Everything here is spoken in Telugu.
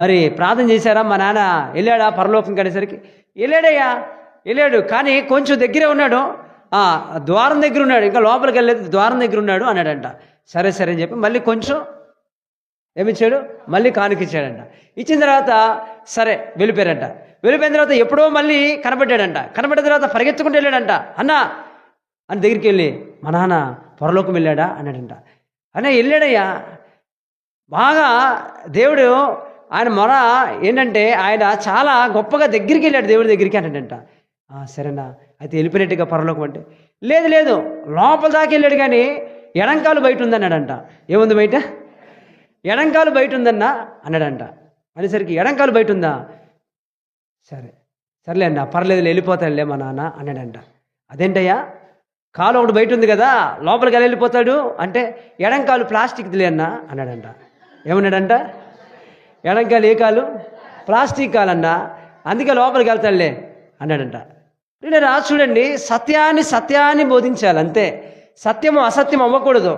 మరి ప్రార్థన చేశారా? మా నాన్న వెళ్ళాడా పరలోకం అనేసరికి, వెళ్ళాడయ్యా వెళ్ళాడు, కానీ కొంచెం దగ్గరే ఉన్నాడు, ద్వారం దగ్గర ఉన్నాడు, ఇంకా లోపలికి వెళ్ళలేదు, ద్వారం దగ్గర ఉన్నాడు అన్నాడంట. సరే సరే అని చెప్పి మళ్ళీ కొంచెం ఏమిచ్చాడు, మళ్ళీ కానుకిచ్చాడంట. ఇచ్చిన తర్వాత సరే వెళ్ళిపోయారంట. వెళ్ళిపోయిన తర్వాత ఎప్పుడో మళ్ళీ కనబడ్డాడంట. కనబడిన తర్వాత పరిగెత్తుకుంటూ వెళ్ళాడంట. అన్నా అని దగ్గరికి వెళ్ళి, మా నాన్న పరలోకం వెళ్ళాడా అన్నాడంట. అన్న వెళ్ళాడయ్యా, బాగా దేవుడు ఆయన మొర ఏంటంటే ఆయన చాలా గొప్పగా దగ్గరికి వెళ్ళాడు దేవుడి దగ్గరికి అన్నాడంట. సరేనా అయితే వెళ్ళిపోయినట్టుగా పరలోకం అంటే, లేదు లేదు లోపల దాకా వెళ్ళాడు కానీ ఎడంకాలు బయట ఉందన్నాడంట. ఏముంది బయట? ఎడంకాలు బయట ఉందన్నా అన్నాడంట. అనేసరికి ఎడంకాలు బయట ఉందా, సరే సర్లే అన్న పర్లేదు వెళ్ళిపోతాడులే మా నాన్న అన్నాడంట. అదేంటయ్యా కాలు ఒకటి బయట ఉంది కదా లోపలికి ఎలా వెళ్ళిపోతాడు అంటే, ఎడంకాలు ప్లాస్టిక్దిలే అన్నా అన్నాడంట. ఏమన్నాడంట? ఎడంకాలు ఏ కాలు? ప్లాస్టిక్ కాలన్నా, అందుకే లోపలికి వెళ్తాడులే అన్నాడంట. నేను చూడండి, సత్యాన్ని బోధించాలి అంతే. సత్యము అసత్యం అవ్వకూడదు.